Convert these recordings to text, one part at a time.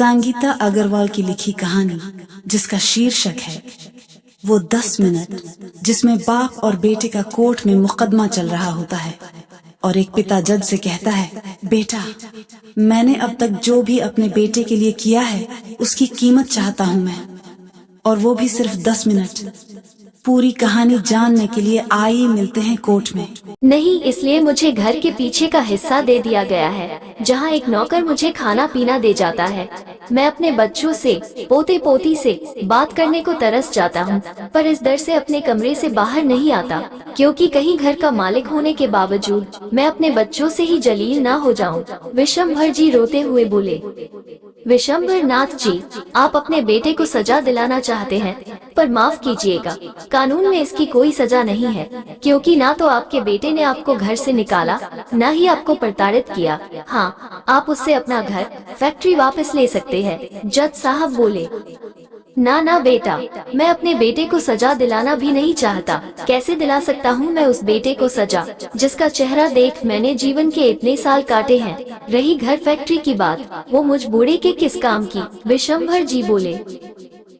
संगीता अग्रवाल की लिखी कहानी जिसका शीर्षक है वो 10 मिनट, जिसमें बाप और बेटे का कोर्ट में मुकदमा चल रहा होता है और एक पिता जज से कहता है, बेटा, मैंने अब तक जो भी अपने बेटे के लिए किया है उसकी कीमत चाहता हूं मैं, और वो भी सिर्फ 10 मिनट। पूरी कहानी जानने के लिए आइए मिलते हैं कोर्ट में। नहीं, इसलिए मुझे घर के पीछे का हिस्सा दे दिया गया है, जहाँ एक नौकर मुझे खाना पीना दे जाता है। मैं अपने बच्चों से, पोते पोती से बात करने को तरस जाता हूँ, पर इस डर से अपने कमरे से बाहर नहीं आता, क्योंकि कहीं घर का मालिक होने के बावजूद मैं अपने बच्चों से ही जलील ना हो जाऊँ। विशंभर जी रोते हुए बोले, विशंभर नाथ जी, आप अपने बेटे को सजा दिलाना चाहते हैं, पर माफ कीजिएगा, कानून में इसकी कोई सजा नहीं है, क्योंकि ना तो आपके बेटे ने आपको घर से निकाला, ना ही आपको प्रताड़ित किया। हाँ, आप उससे अपना घर, फैक्ट्री वापस ले सकते हैं। जज साहब बोले, ना बेटा, मैं अपने बेटे को सजा दिलाना भी नहीं चाहता। कैसे दिला सकता हूँ मैं उस बेटे को सजा जिसका चेहरा देख मैंने जीवन के इतने साल काटे हैं। रही घर फैक्ट्री की बात, वो मुझ बूढ़े के किस काम की। विशंभर जी बोले,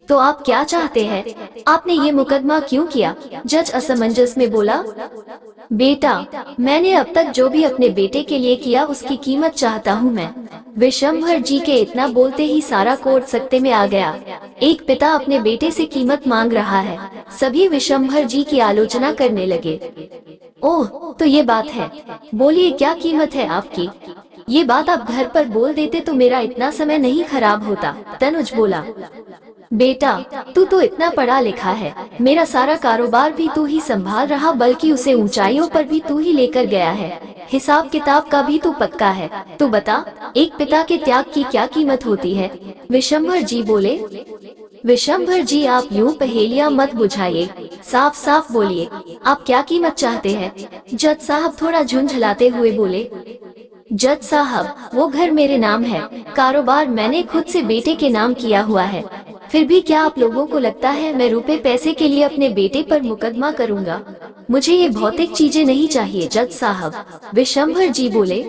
तो आप क्या चाहते हैं? आपने ये मुकदमा क्यों किया? जज असमंजस में बोला, बेटा, मैंने अब तक जो भी अपने बेटे के लिए किया उसकी कीमत चाहता हूँ मैं। विशंभर जी के इतना बोलते ही सारा कोर्ट सकते में आ गया। एक पिता अपने बेटे से कीमत मांग रहा है। सभी विशंभर जी की आलोचना करने लगे। ओह, तो ये बात है, बोलिए क्या कीमत है आपकी? ये बात आप घर पर बोल देते तो मेरा इतना समय नहीं खराब होता। तनुज बोला, बेटा, तू तो इतना पढ़ा लिखा है, मेरा सारा कारोबार भी तू ही संभाल रहा, बल्कि उसे ऊंचाइयों पर भी तू ही लेकर गया है। हिसाब किताब का भी तू पक्का है। तू बता, एक पिता के त्याग की क्या कीमत होती है? विशंभर जी बोले, विशंभर जी, आप यूं पहेलियां मत बुझाइए, साफ साफ बोलिए, आप क्या कीमत चाहते हैं? जज साहब थोड़ा झुंझलाते हुए बोले, जज साहब, वो घर मेरे नाम है, कारोबार मैंने खुद से बेटे के नाम किया हुआ है, फिर भी क्या आप लोगों को लगता है मैं रुपए पैसे के लिए अपने बेटे पर मुकदमा करूंगा? मुझे ये भौतिक चीजें नहीं चाहिए। जज साहब, विशंभर जी बोले,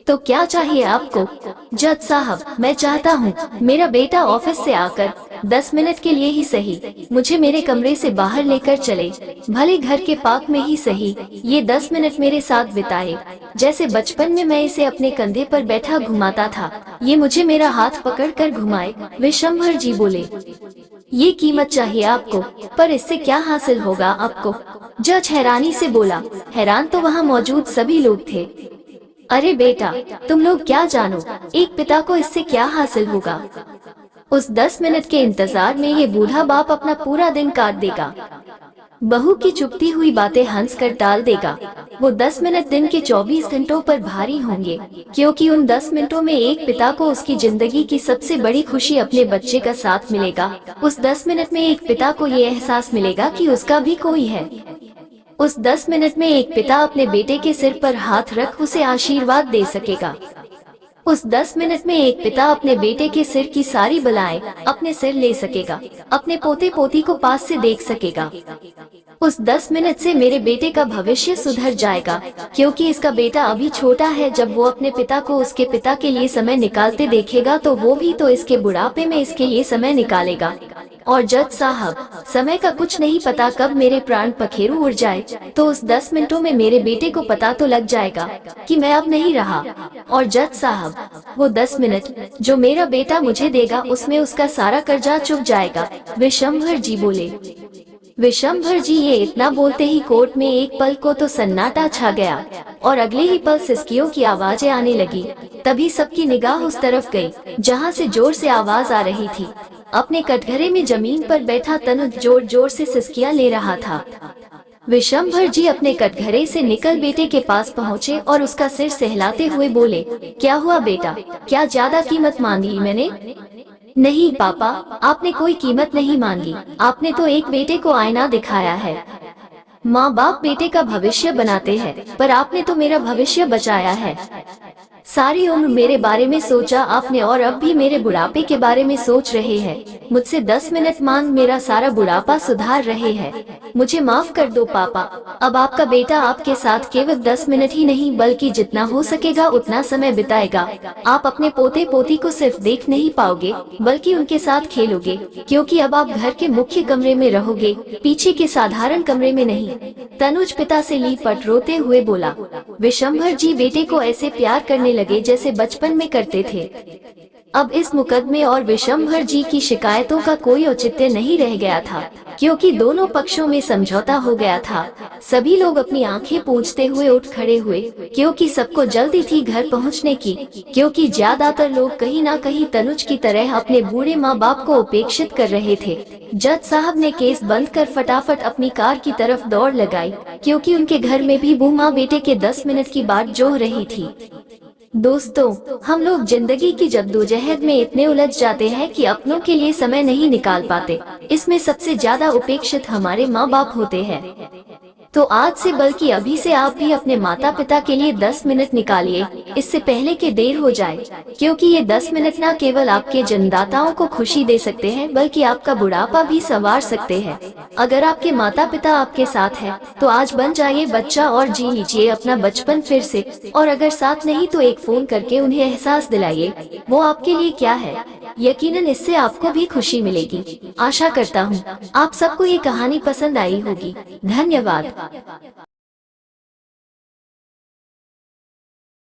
तो क्या चाहिए आपको? जज साहब, मैं चाहता हूँ मेरा बेटा ऑफिस से आकर 10 मिनट के लिए ही सही मुझे मेरे कमरे से बाहर लेकर चले, भले घर के पार्क में ही सही। ये 10 मिनट मेरे साथ बिताए, जैसे बचपन में मैं इसे अपने कंधे पर बैठा घुमाता था, ये मुझे मेरा हाथ पकड़कर घुमाए। विशंभर जी बोले, ये कीमत चाहिए आपको, पर इससे क्या हासिल होगा आपको? जज हैरानी से बोला। हैरान तो वहाँ मौजूद सभी लोग थे। अरे बेटा, तुम लोग क्या जानो, एक पिता को इससे क्या हासिल होगा? उस 10 मिनट के इंतजार में ये बूढ़ा बाप अपना पूरा दिन काट देगा, बहू की चुपती हुई बातें हंस कर टाल देगा। वो 10 मिनट दिन के 24 घंटों पर भारी होंगे, क्योंकि उन 10 मिनटों में एक पिता को उसकी जिंदगी की सबसे बड़ी खुशी अपने बच्चे का साथ मिलेगा। उस 10 मिनट में एक पिता को ये एहसास मिलेगा कि उसका भी कोई है। उस 10 मिनट में एक पिता अपने बेटे के सिर पर हाथ रख उसे आशीर्वाद दे सकेगा। उस 10 मिनट में एक पिता अपने बेटे के सिर की सारी बलाएं अपने सिर ले सकेगा, अपने पोते पोती को पास से देख सकेगा। उस 10 मिनट से मेरे बेटे का भविष्य सुधर जाएगा, क्योंकि इसका बेटा अभी छोटा है। जब वो अपने पिता को उसके पिता के लिए समय निकालते देखेगा तो वो भी तो इसके बुढ़ापे में इसके लिए समय निकालेगा। और जज साहब, समय का कुछ नहीं पता कब मेरे प्राण पखेरु उड़ जाए, तो उस 10 मिनटों में मेरे बेटे को पता तो लग जाएगा कि मैं अब नहीं रहा। और जज साहब, वो 10 मिनट जो मेरा बेटा मुझे देगा, उसमें उसका सारा कर्जा चुक जाएगा। विशंभर जी बोले। विशंभर जी ये इतना बोलते ही कोर्ट में एक पल को तो सन्नाटा छा गया, और अगले ही पल सिसकियों की आवाजें आने लगी। तभी सबकी निगाह उस तरफ गई जहां से जोर से आवाज आ रही थी। अपने कटघरे में जमीन पर बैठा तनुज जोर जोर से सिसकियां ले रहा था। विशंभर जी अपने कटघरे से निकल बेटे के पास पहुँचे और उसका सिर सहलाते हुए बोले, क्या हुआ बेटा, क्या ज्यादा कीमत मांगी मैंने? नहीं पापा, आपने कोई कीमत नहीं मांगी, आपने तो एक बेटे को आईना दिखाया है। माँ बाप बेटे का भविष्य बनाते हैं, पर आपने तो मेरा भविष्य बचाया है। सारी उम्र मेरे बारे में सोचा आपने और अब भी मेरे बुढ़ापे के बारे में सोच रहे हैं। मुझसे 10 मिनट मांग मेरा सारा बुढ़ापा सुधार रहे हैं। मुझे माफ कर दो पापा। अब आपका बेटा आपके साथ केवल 10 मिनट ही नहीं बल्कि जितना हो सकेगा उतना समय बिताएगा। आप अपने पोते पोती को सिर्फ देख नहीं पाओगे बल्कि उनके साथ खेलोगे, क्योंकि अब आप घर के मुख्य कमरे में रहोगे, पीछे के साधारण कमरे में नहीं। तनुज पिता से लिपट रोते हुए बोला। विशंभर जी बेटे को ऐसे प्यार करने लगे जैसे बचपन में करते थे। अब इस मुकदमे और विशंभर जी की शिकायतों का कोई औचित्य नहीं रह गया था, क्योंकि दोनों पक्षों में समझौता हो गया था। सभी लोग अपनी आंखें पूंछते हुए उठ खड़े हुए, क्योंकि सबको जल्दी थी घर पहुंचने की, क्योंकि ज्यादातर लोग कहीं ना कहीं तनुज की तरह अपने बूढ़े माँ बाप को उपेक्षित कर रहे थे। जज साहब ने केस बंद कर फटाफट अपनी कार की तरफ दौड़ लगाई, क्योंकि उनके घर में भी बूढ़ा बेटे के 10 मिनट की बात जो रही थी। दोस्तों, हम लोग जिंदगी की जद्दोजहद में इतने उलझ जाते हैं कि अपनों के लिए समय नहीं निकाल पाते। इसमें सबसे ज्यादा उपेक्षित हमारे माँ बाप होते हैं। तो आज से बल्कि अभी से आप भी अपने माता पिता के लिए 10 मिनट निकालिए, इससे पहले कि देर हो जाए, क्योंकि ये 10 मिनट न केवल आपके जन्मदाताओं को खुशी दे सकते हैं बल्कि आपका बुढ़ापा भी संवार सकते हैं। अगर आपके माता पिता आपके साथ हैं, तो आज बन जाइए बच्चा और जी लीजिए अपना बचपन फिर से। और अगर साथ नहीं तो एक फोन करके उन्हें एहसास दिलाइए वो आपके लिए क्या है। यकीनन इससे आपको भी खुशी मिलेगी। आशा करता हूँ आप सबको ये कहानी पसंद आई होगी। धन्यवाद।